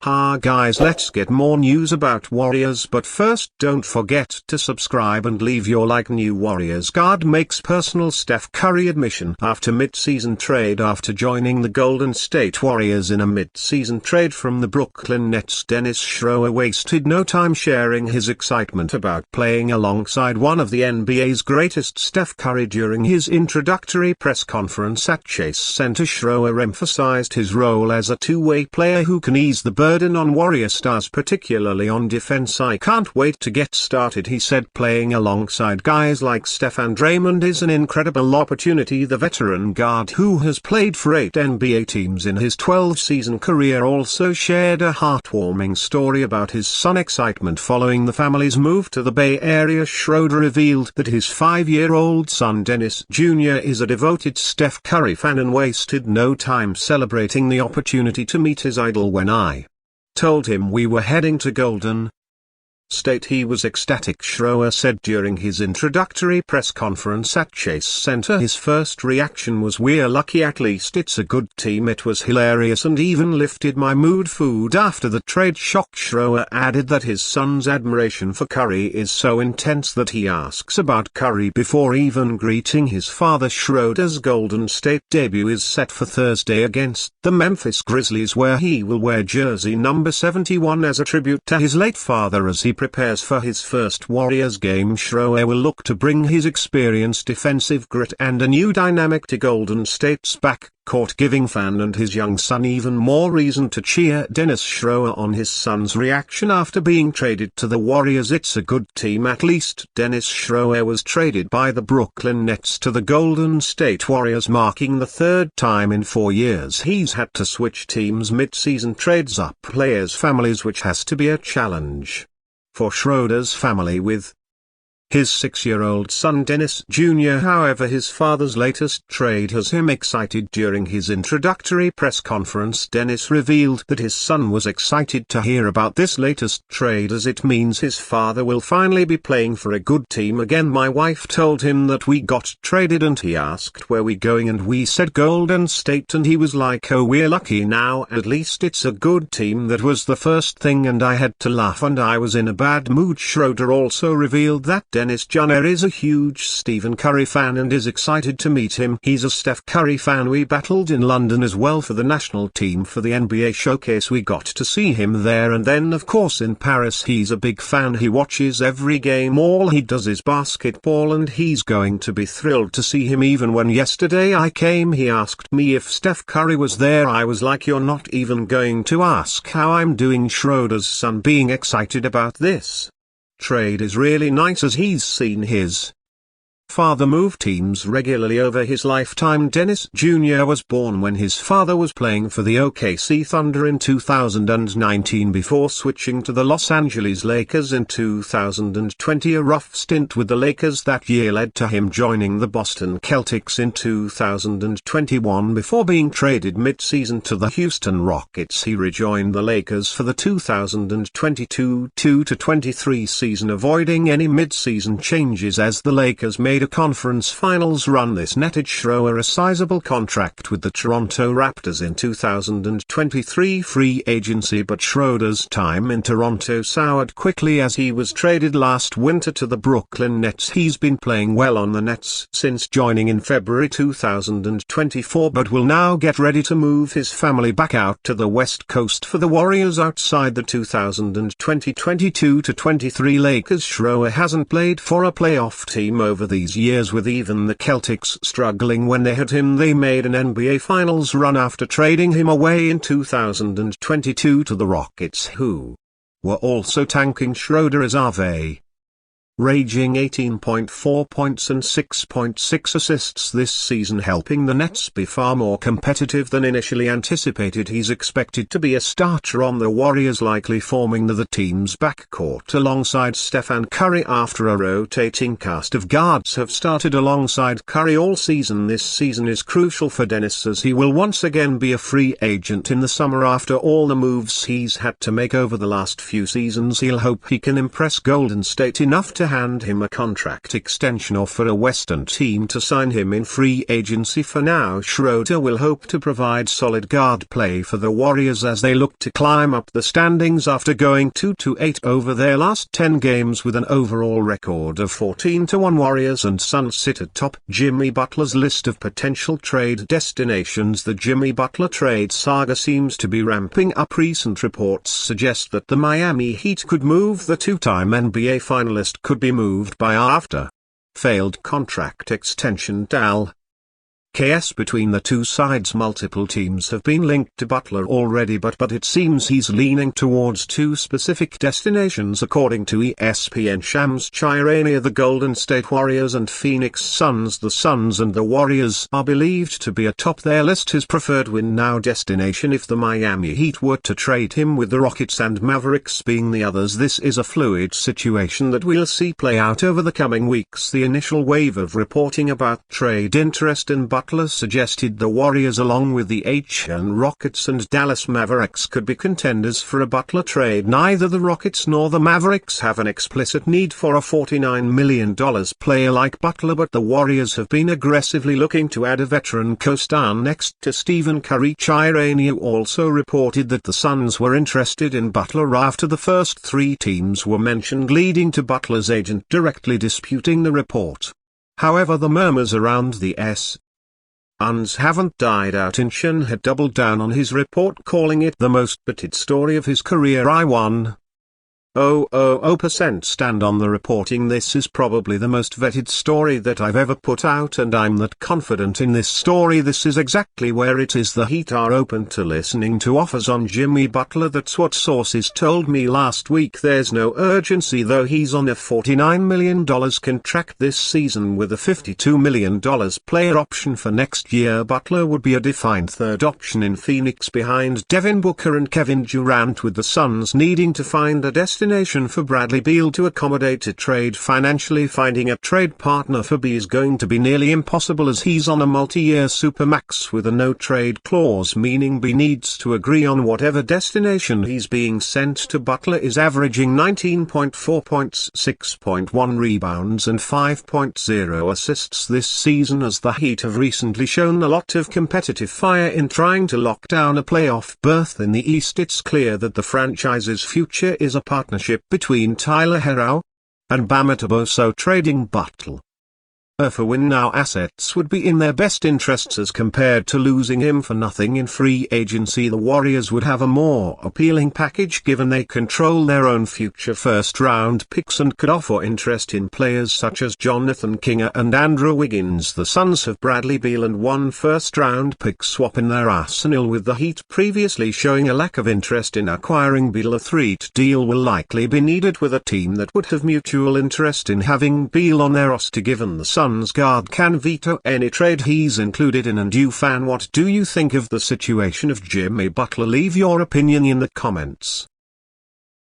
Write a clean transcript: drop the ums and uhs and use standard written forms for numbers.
Ha guys, let's get more news about Warriors, but first don't forget to subscribe and leave your like. New Warriors guard makes personal Steph Curry admission after mid-season trade. After joining the Golden State Warriors in a mid-season trade from the Brooklyn Nets, Dennis Schroder wasted no time sharing his excitement about playing alongside one of the NBA's greatest, Steph Curry. During his introductory press conference at Chase Center, Schroder emphasized his role as a two-way player who can ease the burden on Warrior stars, particularly on defense. "I can't wait to get started," he said. "Playing alongside guys like Steph and Draymond is an incredible opportunity." The veteran guard, who has played for 8 NBA teams in his 12-season career, also shared a heartwarming story about his son's excitement following the family's move to the Bay Area. Schroder revealed that his 5-year-old son Dennis Jr. is a devoted Steph Curry fan and wasted no time celebrating the opportunity to meet his idol. "When I told him we were heading to Golden State, he was ecstatic," Schroder said during his introductory press conference at Chase Center. "His first reaction was, 'We're lucky, at least it's a good team.' It was hilarious and even lifted my mood." Food after the trade shock, Schroder added that his son's admiration for Curry is so intense that he asks about Curry before even greeting his father. Schroder's Golden State debut is set for Thursday against the Memphis Grizzlies, where he will wear jersey number 71 as a tribute to his late father. As he prepares for his first Warriors game, Schroder will look to bring his experience, defensive grit and a new dynamic to Golden State's backcourt, giving fan and his young son even more reason to cheer. Dennis Schroder on his son's reaction after being traded to the Warriors: "It's a good team, at least." Dennis Schroder was traded by the Brooklyn Nets to the Golden State Warriors, marking the third time in 4 years he's had to switch teams mid-season. Trades up players' families, which has to be a challenge for Schroder's family with his 6-year-old son Dennis Jr. However, his father's latest trade has him excited. During his introductory press conference, Dennis revealed that his son was excited to hear about this latest trade, as it means his father will finally be playing for a good team again. "My wife told him that we got traded and he asked where we going and we said Golden State, and he was like, 'Oh, we're lucky now, at least it's a good team.' That was the first thing and I had to laugh and I was in a bad mood." Schroder also revealed that Dennis Jr. is a huge Stephen Curry fan and is excited to meet him. "He's a Steph Curry fan. We battled in London as well for the national team for the NBA showcase. We got to see him there, and then of course in Paris. He's a big fan. He watches every game. All he does is basketball and he's going to be thrilled to see him. Even when yesterday I came, he asked me if Steph Curry was there. I was like, you're not even going to ask how I'm doing." Schroder's son being excited about this trade is really nice, as he's seen his father move teams regularly over his lifetime. Dennis Jr. was born when his father was playing for the OKC Thunder in 2019 before switching to the Los Angeles Lakers in 2020. A rough stint with the Lakers that year led to him joining the Boston Celtics in 2021 before being traded mid-season to the Houston Rockets. He rejoined the Lakers for the 2022-23 season, avoiding any mid-season changes as the Lakers made a conference finals run. This netted Schroder a sizable contract with the Toronto Raptors in 2023 free agency, but Schroder's time in Toronto soured quickly as he was traded last winter to the Brooklyn Nets. He's been playing well on the Nets since joining in February 2024, but will now get ready to move his family back out to the West Coast for the Warriors outside the 2022-23 Lakers. Schroder hasn't played for a playoff team over these years, with even the Celtics struggling when they had him. They made an NBA Finals run after trading him away in 2022 to the Rockets, who were also tanking. Schroder is raging 18.4 points and 6.6 assists this season, helping the Nets be far more competitive than initially anticipated. He's expected to be a starter on the Warriors, likely forming the team's backcourt alongside Stephen Curry after a rotating cast of guards have started alongside Curry all season. This season is crucial for Dennis, as he will once again be a free agent in the summer after all the moves he's had to make over the last few seasons. He'll hope he can impress Golden State enough to to hand him a contract extension or for a Western team to sign him in free agency. For now, Schroder will hope to provide solid guard play for the Warriors as they look to climb up the standings after going 2-8 over their last 10 games with an overall record of 14-1. Warriors and Suns sit atop Jimmy Butler's list of potential trade destinations. The Jimmy Butler trade saga seems to be ramping up. Recent reports suggest that the Miami Heat could move the two-time NBA finalist could be moved by after failed contract extension. Chaos between the two sides. Multiple teams have been linked to Butler already, but it seems he's leaning towards two specific destinations according to ESPN. Shams Charania. The Golden State Warriors and Phoenix Suns. The Suns and the Warriors are believed to be atop their list, his preferred win-now destination if the Miami Heat were to trade him, with the Rockets and Mavericks being the others. This is a fluid situation that we'll see play out over the coming weeks. The initial wave of reporting about trade interest in Butler suggested the Warriors along with the Houston Rockets and Dallas Mavericks could be contenders for a Butler trade. Neither the Rockets nor the Mavericks have an explicit need for a $49 million player like Butler, but the Warriors have been aggressively looking to add a veteran co-star next to Stephen Curry. Chirania also reported that the Suns were interested in Butler after the first three teams were mentioned, leading to Butler's agent directly disputing the report. However, the murmurs around the Suns haven't died out. Incheon had doubled down on his report, calling it the most vetted story of his career. I 100% stand on the reporting. This is probably the most vetted story that I've ever put out, and I'm that confident in this story. This is exactly where it is. The Heat are open to listening to offers on Jimmy Butler. That's what sources told me last week. There's no urgency though. He's on a $49 million contract this season with a $52 million player option for next year. Butler would be a defined third option in Phoenix behind Devin Booker and Kevin Durant, with the Suns needing to find a destination for Bradley Beal to accommodate a trade. Financially, finding a trade partner for B is going to be nearly impossible as he's on a multi-year supermax with a no-trade clause, meaning B needs to agree on whatever destination he's being sent to. Butler is averaging 19.4 points, 6.1 rebounds and 5.0 assists this season, as the Heat have recently shown a lot of competitive fire in trying to lock down a playoff berth in the East. It's clear that the franchise's future is a partnership between Tyler Herro and Bam Adebayo, so trading Butler for win-now assets would be in their best interests as compared to losing him for nothing in free agency. The Warriors would have a more appealing package given they control their own future first-round picks and could offer interest in players such as Jonathan Kinger and Andrew Wiggins. The Suns have Bradley Beal and one first-round pick swap in their arsenal, with the Heat previously showing a lack of interest in acquiring Beal. A three-to deal will likely be needed with a team that would have mutual interest in having Beal on their roster, given the Suns guard can veto any trade he's included in. And you fan, what do you think of the situation of Jimmy Butler? Leave your opinion in the comments.